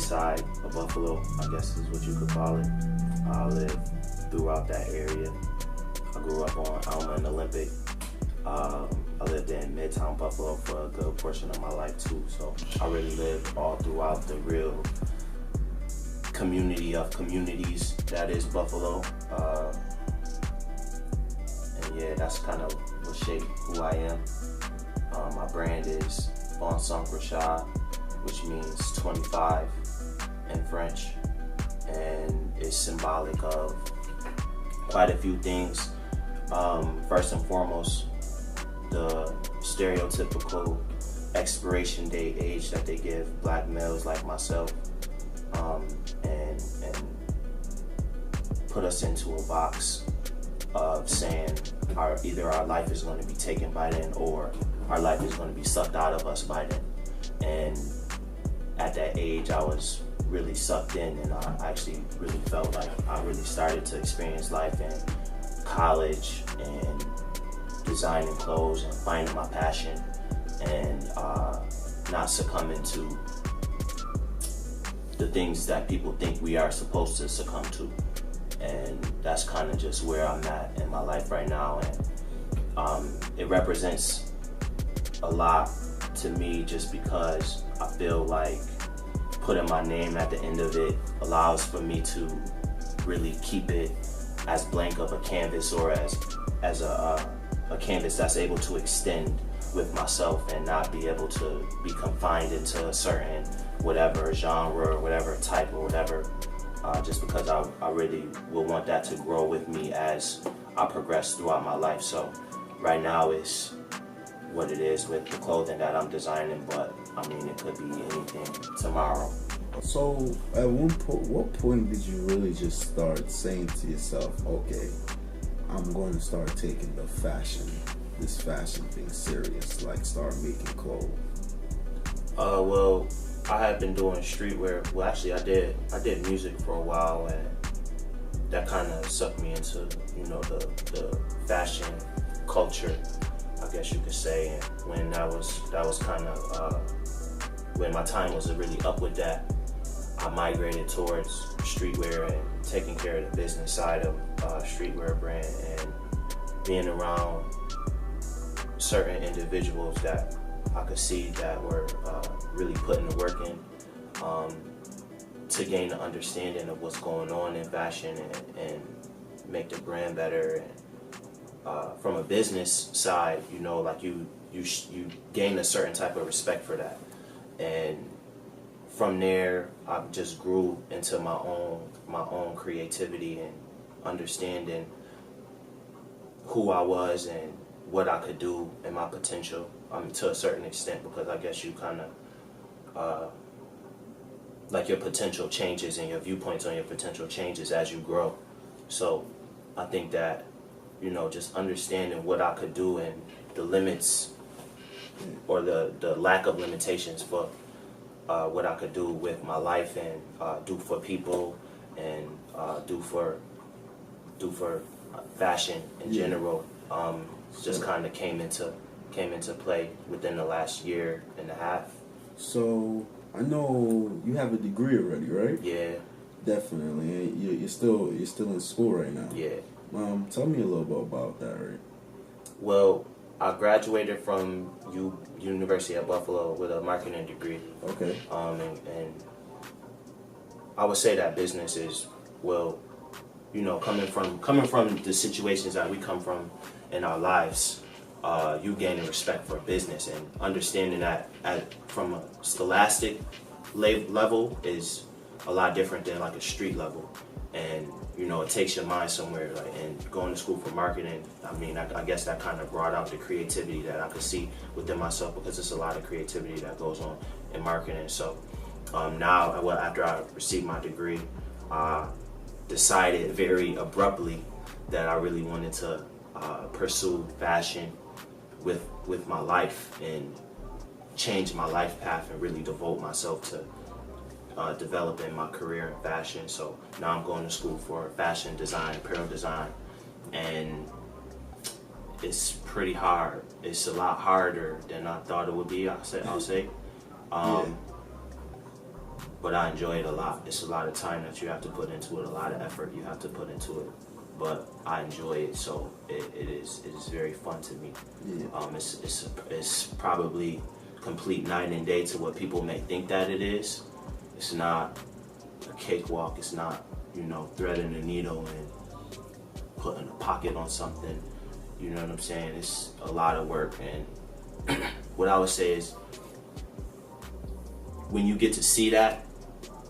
east side of Buffalo, I guess is what you could call it. I live throughout that area. I grew up on Alma and Olympic. I lived in Midtown Buffalo for a good portion of my life too, so I really lived all throughout the real community of communities that is Buffalo. And yeah, that's kind of what shaped who I am. My brand is Rashaad, which means 25 in French, and it's symbolic of quite a few things. First and foremost, the stereotypical expiration date age that they give black males like myself, and put us into a box of saying either our life is going to be taken by then or our life is going to be sucked out of us by then. And at that age, I was really sucked in, and I actually really felt like I really started to experience life in college and designing clothes and finding my passion, and not succumbing to the things that people think we are supposed to succumb to. And that's kind of just where I'm at in my life right now, and it represents a lot to me just because I feel like putting my name at the end of it allows for me to really keep it as blank of a canvas, or as a canvas that's able to extend with myself and not be able to be confined into a certain whatever genre or whatever type or whatever, just because I really will want that to grow with me as I progress throughout my life. So right now it's what it is with the clothing that I'm designing, but I mean it could be anything tomorrow. So at what point did you really just start saying to yourself, okay, I'm going to start taking this fashion thing serious, like start making clothes? Well, I had been doing streetwear. Well, actually, I did music for a while, and that kind of sucked me into, the fashion culture, I guess you could say. And when that was kind of when my time was really up with that, I migrated towards streetwear and taking care of the business side of streetwear brand, and being around certain individuals that I could see that were really putting the work in to gain an understanding of what's going on in fashion and make the brand better. And from a business side, like you gain a certain type of respect for that. And from there, I just grew into my own creativity and understanding who I was and what I could do and my potential, to a certain extent, because I guess you kind of like your potential changes and your viewpoints on your potential changes as you grow. So I think that just understanding what I could do and the limits or the lack of limitations for what I could do with my life and do for people and do for fashion in general, just kind of came into play within the last year and a half. So I know you have a degree already, right? Yeah. Definitely. You're still in school right now. Yeah. Tell me a little bit about that, right? Well, I graduated from University at Buffalo with a marketing degree. Okay. And I would say that business is, well, coming from the situations that we come from in our lives, you gain a respect for business and understanding that from a scholastic level is a lot different than like a street level. And it takes your mind somewhere. And going to school for marketing, I guess that kind of brought out the creativity that I could see within myself, because there's a lot of creativity that goes on in marketing. So now, after I received my degree, I decided very abruptly that I really wanted to pursue fashion with my life and change my life path and really devote myself to developing my career in fashion. So now I'm going to school for fashion design, apparel design, and it's pretty hard. It's a lot harder than I thought it would be, I'll say. but I enjoy it a lot. It's a lot of time that you have to put into it, a lot of effort you have to put into it, but I enjoy it, so it is very fun to me. Yeah. It's probably complete night and day to what people may think that it is. It's not a cakewalk. It's not, threading a needle and putting a pocket on something. You know what I'm saying? It's a lot of work, and what I would say is, when you get to see that,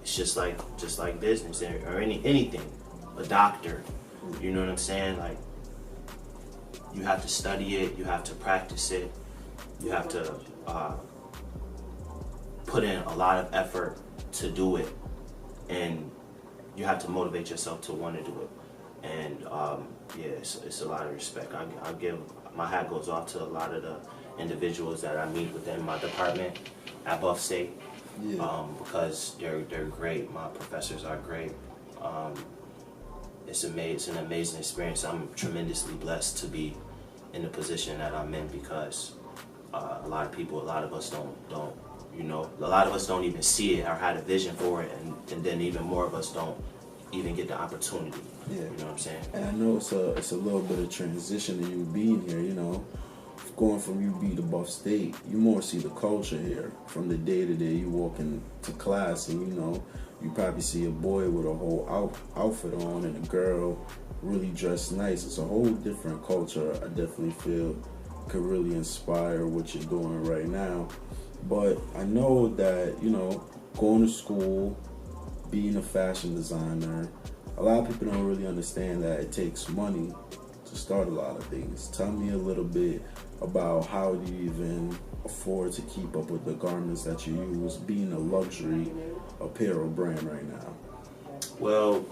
it's just like business or anything. A doctor, you know what I'm saying? Like, you have to study it, you have to practice it, you have to put in a lot of effort to do it, and you have to motivate yourself to want to do it. And yeah, it's a lot of respect. I give, my hat goes off to a lot of the individuals that I meet within my department at Buff State. Yeah. Because they're great. My professors are great. It's an amazing experience. I'm tremendously blessed to be in the position that I'm in, because a lot of us don't a lot of us don't even see it or had a vision for it, and then even more of us don't even get the opportunity. Yeah. You know what I'm saying? And I know it's a little bit of transition to you being here, going from UB to Buff State. You more see the culture here. From the day to day you walk into class, and you probably see a boy with a whole outfit on and a girl really dressed nice. It's a whole different culture. I definitely feel could really inspire what you're doing right now. But I know that, going to school, being a fashion designer, a lot of people don't really understand that it takes money to start a lot of things. Tell me a little bit about how do you even afford to keep up with the garments that you use, being a luxury apparel brand right now. Well,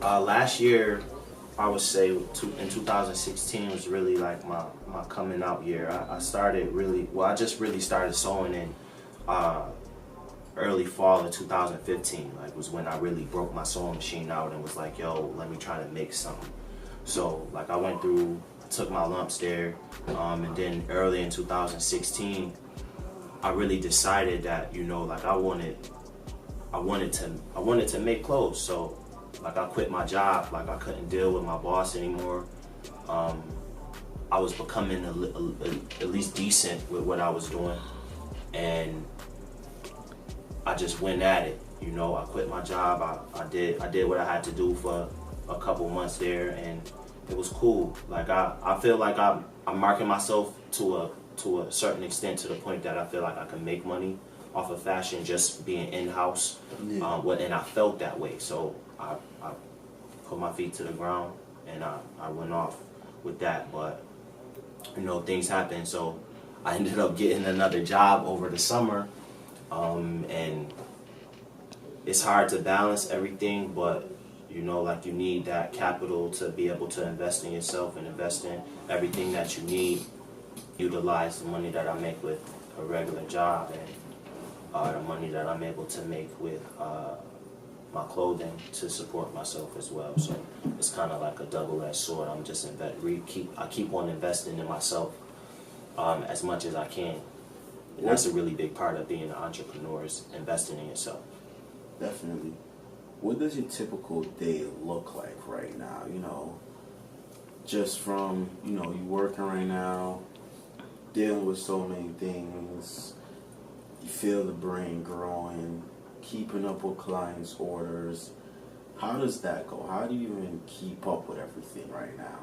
last year, I would say in 2016 was really like my coming out year. I just really started sewing in early fall of 2015. Like, was when I really broke my sewing machine out and was like, yo, let me try to make something. So like, I took my lumps there, and then early in 2016, I really decided that, like, I wanted to make clothes. So like, I quit my job. Like, I couldn't deal with my boss anymore. I was becoming at least decent with what I was doing, and I just went at it. I quit my job. I did what I had to do for a couple months there, and it was cool. Like, I feel like I'm marking myself to a certain extent, to the point that I feel like I can make money off of fashion just being in-house. Yeah. And I felt that way, so I put my feet to the ground and I went off with that. But things happen, so I ended up getting another job over the summer, and it's hard to balance everything, but like, you need that capital to be able to invest in yourself and invest in everything that you need. Utilize the money that I make with a regular job, and the money that I'm able to make with my clothing to support myself as well. So it's kind of like a double-edged sword. I'm just I keep on investing in myself as much as I can. And that's a really big part of being an entrepreneur, is investing in yourself. Definitely. What does your typical day look like right now? Just from, you working right now, dealing with so many things, you feel the brain growing, keeping up with clients' orders. How does that go? How do you even keep up with everything right now?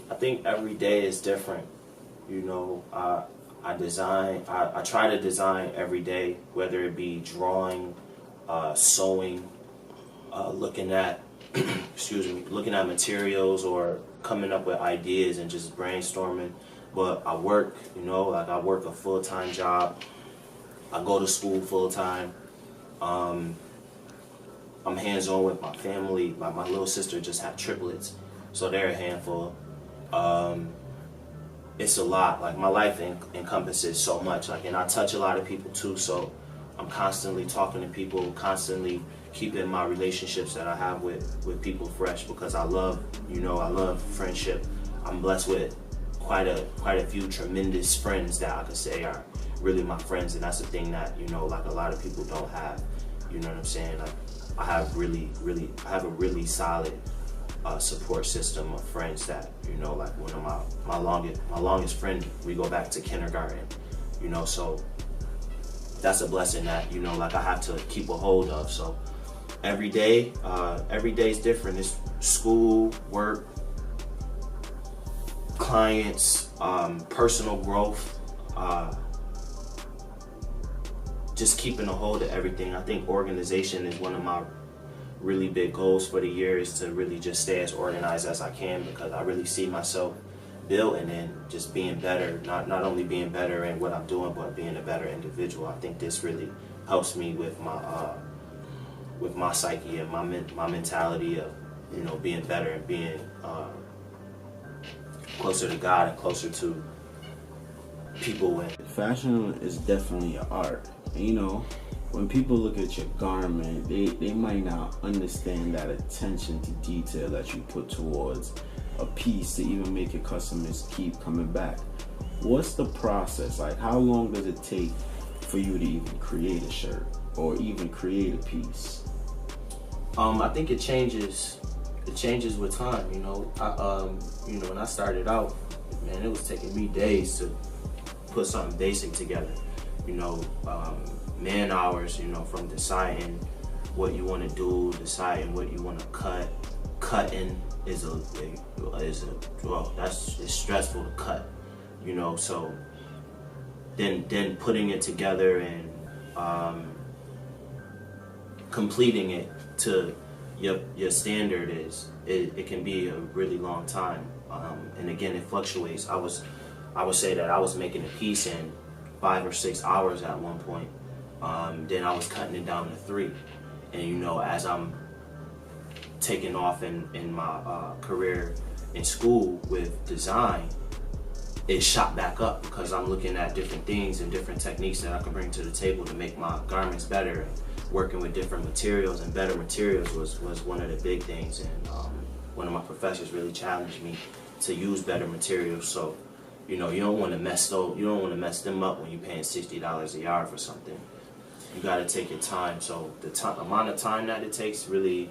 I think every day is different. I try to design every day, whether it be drawing, sewing, looking at looking at materials, or coming up with ideas and just brainstorming. But I work, I work a full-time job. I go to school full-time. I'm hands-on with my family. My little sister just had triplets, so they're a handful. It's a lot. Like, my life encompasses so much. Like, and I touch a lot of people too, so I'm constantly talking to people, constantly keeping my relationships that I have with people fresh, because I love friendship. I'm blessed with quite a few tremendous friends that I could say are really my friends, and that's the thing that, you know, like a lot of people don't have. You know what I'm saying? Like I have a really solid support system of friends that, you know, like one of my longest friend, we go back to kindergarten, you know, so that's a blessing that, you know, like I have to keep a hold of. So every day is different. It's school, work, clients, personal growth, just keeping a hold of everything. I think organization is one of my really big goals for the year, is to really just stay as organized as I can, because I really see myself building and just being better, not only being better in what I'm doing, but being a better individual. I think this really helps me with my psyche and my mentality of, you know, being better and being closer to God and closer to people. And fashion is definitely an art. And, you know, when people look at your garment, they might not understand that attention to detail that you put towards a piece to even make your customers keep coming back. What's the process? Like, how long does it take for you to even create a shirt or even create a piece? I think it changes with time. You know, you know, when I started out, man, it was taking me days to put something basic together. You know, man hours. You know, from deciding what you want to do, deciding what you want to cut. Cutting is it's stressful to cut. You know, so then putting it together and completing it to your standard it can be a really long time, and again, it fluctuates. I would say that I was making a piece in 5 or 6 hours at one point. Then I was cutting it down to 3, and you know, as I'm taking off in my career in school with design, it shot back up because I'm looking at different things and different techniques that I can bring to the table to make my garments better. Working with different materials and better materials was one of the big things, and one of my professors really challenged me to use better materials. So, you know, you don't want to mess them up when you're paying $60 a yard for something. You got to take your time. So the amount of time that it takes really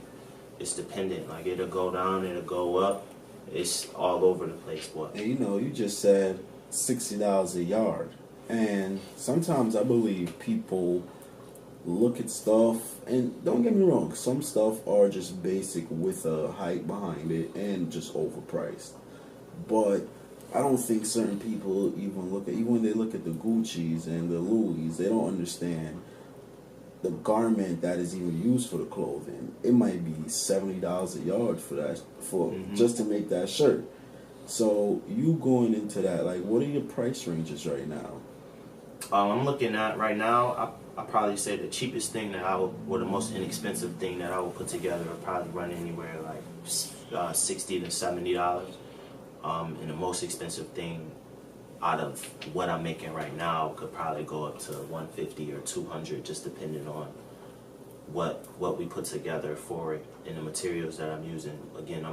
is dependent. Like, it'll go down, it'll go up. It's all over the place, boy. And you know, you just said $60 a yard, and sometimes I believe people look at stuff, and don't get me wrong, some stuff are just basic with a hype behind it and just overpriced. But I don't think certain people even when they look at the Gucci's and the Louis, they don't understand the garment that is even used for the clothing. It might be $70 a yard for just to make that shirt. So you going into that, like, what are your price ranges right now? I'm looking at right now, I probably say the cheapest thing that or the most inexpensive thing that I will put together will probably run anywhere like $60 to $70. And the most expensive thing out of what I'm making right now could probably go up to $150 or $200, just depending on what we put together for it and the materials that I'm using. Again,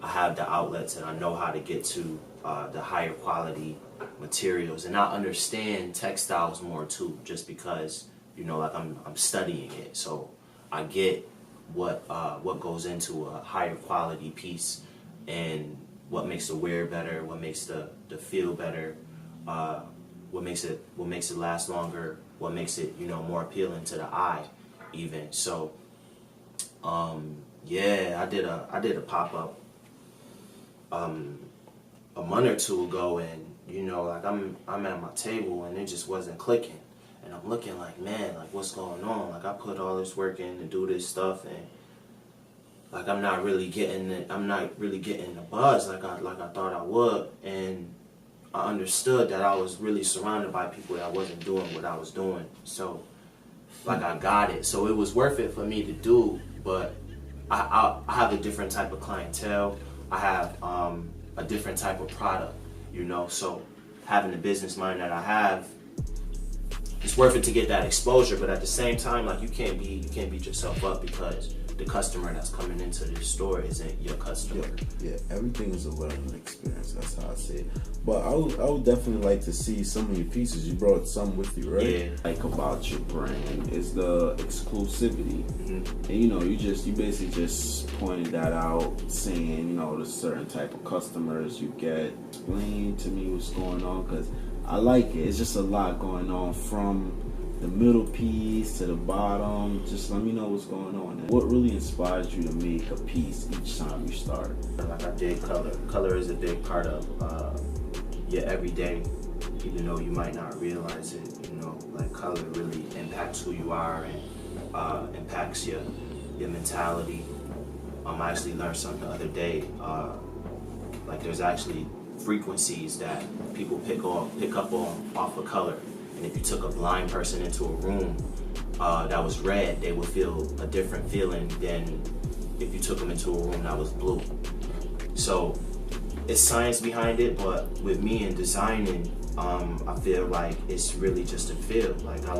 I have the outlets and I know how to get to the higher quality materials, and I understand textiles more too, just because, you know, like I'm studying it, so I get what goes into a higher quality piece and what makes the wear better, what makes the feel better, what makes it last longer, what makes it, you know, more appealing to the eye even. So yeah, I did a pop-up a month or two ago, and you know, like I'm at my table and it just wasn't clicking, and I'm looking like, man, like, what's going on? Like, I put all this work in to do this stuff, and like I'm not really getting the buzz like I thought I would. And I understood that I was really surrounded by people that wasn't doing what I was doing. So like, I got it. So it was worth it for me to do, but I have a different type of clientele. I have a different type of product, you know. So having the business mind that I have, it's worth it to get that exposure. But at the same time, like, you can't beat yourself up because the customer that's coming into the store isn't your customer. Yeah, everything is a learning experience. That's how I see it. But I would definitely like to see some of your pieces. You brought some with you, right? Yeah. Like about your brand is the exclusivity, Mm-hmm. and you basically just pointed that out, saying the certain type of customers you get. Explain to me what's going on, because I like it. It's just a lot going on from the middle piece to the bottom. Just let me know what's going on. And what really inspires you to make a piece each time you start? Like I did color. Color is a big part of your everyday, even though you might not realize it. Like color really impacts who you are and impacts your mentality. I actually learned something the other day. Like there's actually frequencies that people pick up on off of color. And if you took a blind person into a room that was red, they would feel a different feeling than if you took them into a room that was blue. So it's science behind it, but with me in designing, I feel like it's really just a feel. Like I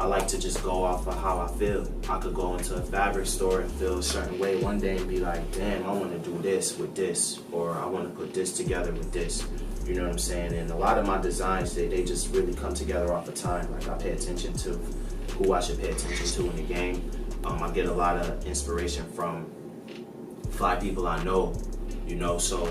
like to just go off of how I feel. I could go into a fabric store and feel a certain way one day and be like, damn, I want to do this with this, or I want to put this together with this. You know what I'm saying? And a lot of my designs, they just really come together off of time. Like I pay attention to who I should pay attention to in the game. I get a lot of inspiration from fly people I know, so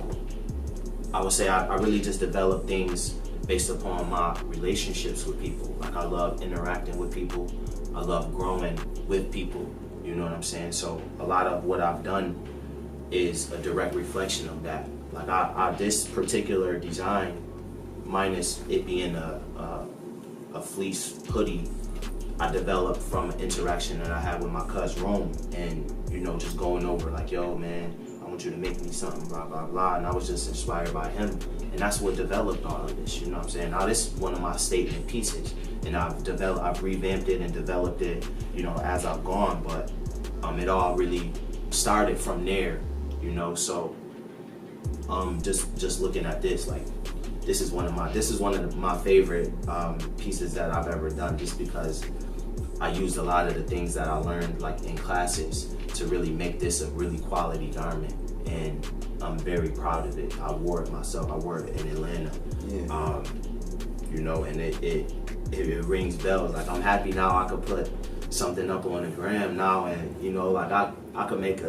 I would say I really just develop things based upon my relationships with people. Like I love interacting with people. I love growing with people. You know what I'm saying? So a lot of what I've done is a direct reflection of that. Like I this particular design, minus it being a fleece hoodie, I developed from an interaction that I had with my cousin Rome, and just going over like, yo man, I want you to make me something, blah blah blah, and I was just inspired by him, and that's what developed all of this. You know what I'm saying? Now this is one of my statement pieces, and I've revamped it and developed it, as I've gone, but it all really started from there, so. Just looking at this, like this is one of my favorite pieces that I've ever done, just because I used a lot of the things that I learned like in classes to really make this a really quality garment, and I'm very proud of it. I wore it myself. I wore it in Atlanta. Yeah. And it rings bells. Like I'm happy now I could put something up on the gram now, and like I could make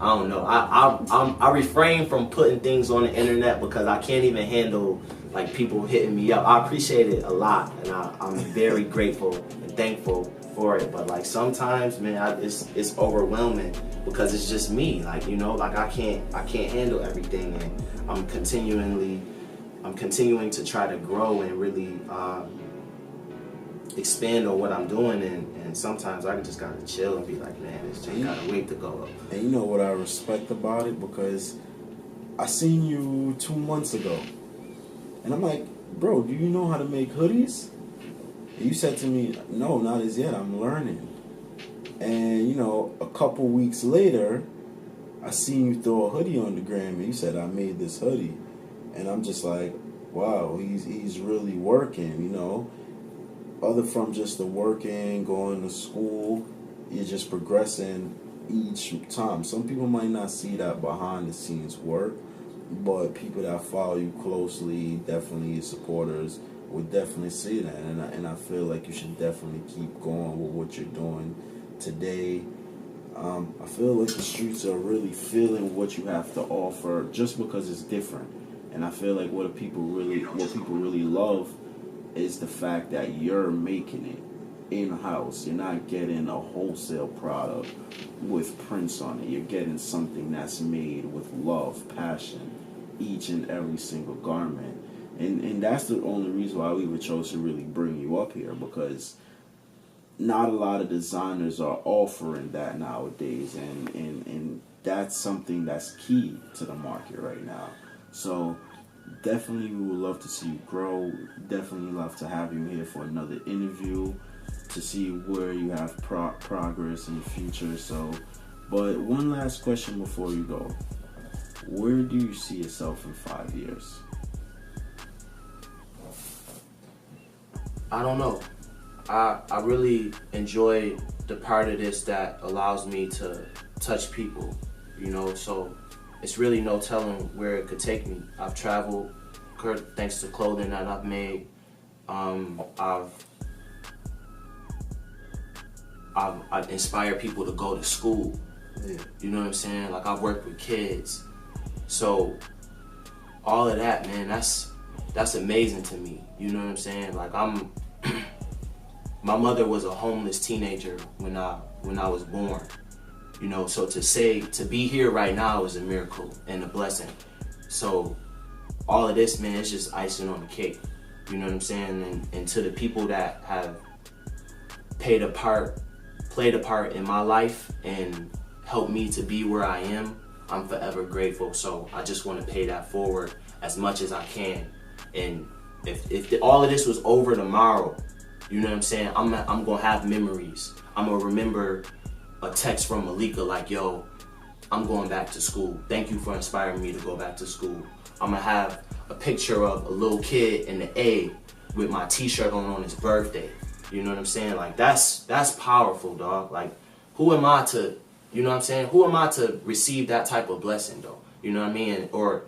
I don't know. I refrain from putting things on the internet because I can't even handle like people hitting me up. I appreciate it a lot, and I'm very grateful and thankful for it. But like sometimes, man, it's overwhelming because it's just me. Like like I can't handle everything, and I'm continuing to try to grow and really expand on what I'm doing, and sometimes I just gotta chill and be like, man, this just gotta wait to go up. And you know what I respect about it, because I seen you 2 months ago, and I'm like, bro, do you know how to make hoodies? And you said to me, no, not as yet, I'm learning. And a couple weeks later, I seen you throw a hoodie on the gram, and you said, I made this hoodie. And I'm just like, wow, he's really working, Other from just the working, going to school, you're just progressing each time. Some people might not see that behind the scenes work, but people that follow you closely, definitely your supporters, would definitely see that. And I feel like you should definitely keep going with what you're doing today. I feel like the streets are really feeling what you have to offer just because it's different. And I feel like what people really love is the fact that you're making it in-house. You're not getting a wholesale product with prints on it. You're getting something that's made with love, passion, each and every single garment. And that's the only reason why we chose to really bring you up here, because not a lot of designers are offering that nowadays, and that's something that's key to the market right now. So definitely we would love to see you grow. Definitely love to have you here for another interview to see where you have progress in the future. So, but one last question before you go. Where do you see yourself in 5 years? I don't know. I really enjoy the part of this that allows me to touch people, you know, so it's really no telling where it could take me. I've traveled thanks to clothing that I've made. I've inspired people to go to school. Yeah. You know what I'm saying? Like, I've worked with kids. So all of that, man, that's amazing to me. You know what I'm saying? Like, my mother was a homeless teenager when I was born. You know, so to be here right now is a miracle and a blessing. So all of this, man, it's just icing on the cake. You know what I'm saying? And to the people that have played a part in my life and helped me to be where I am, I'm forever grateful. So I just want to pay that forward as much as I can. And if all of this was over tomorrow, you know what I'm saying, I'm gonna have memories. I'm gonna remember a text from Malika like, yo, I'm going back to school. Thank you for inspiring me to go back to school. I'm gonna have a picture of a little kid in the A with my t-shirt on his birthday. You know what I'm saying? Like, that's powerful, dog. Like, who am I to, you know what I'm saying? Who am I to receive that type of blessing, though? You know what I mean? Or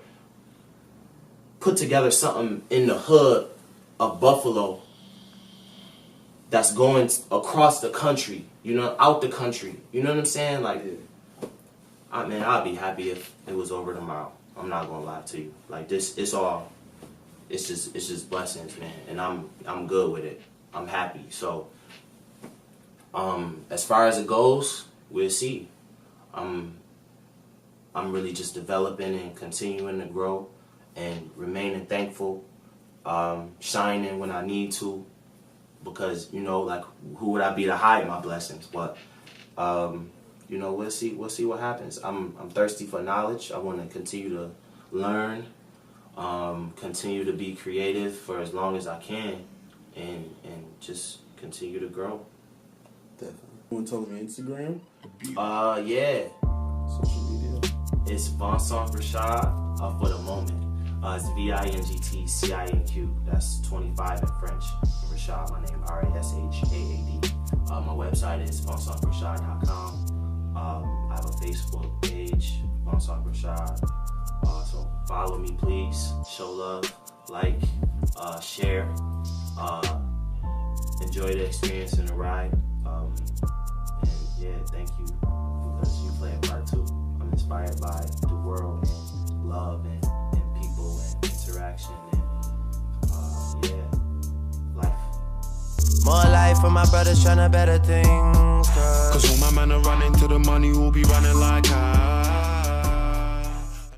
put together something in the hood of Buffalo that's going across the country, you know, out the country. You know what I'm saying? Like, I'd be happy if it was over tomorrow. I'm not gonna lie to you. Like, this, it's just blessings, man. And I'm good with it. I'm happy. So, as far as it goes, we'll see. I'm really just developing and continuing to grow and remaining thankful, shining when I need to, because, you know, like, who would I be to hide my blessings? But, you know, we'll see what happens. I'm thirsty for knowledge. I want to continue to learn, continue to be creative for as long as I can, and just continue to grow. Definitely. You want to tell them your Instagram? Yeah. Social media? It's Vincent Rashaad for the moment. It's VINGTCINQ. That's 25 in French. Rashaad, my name, RASHAAD. My website is VincentRashaad.com. I have a Facebook page, Vincent Rashaad. So follow me, please. Show love, like, share. Enjoy the experience and the ride. And yeah, thank you, because you play a part too. I'm inspired by the world and love and people and interaction and yeah, life. More life for my brothers trying to better things. Cause all my men are running to the money, we'll be running like I.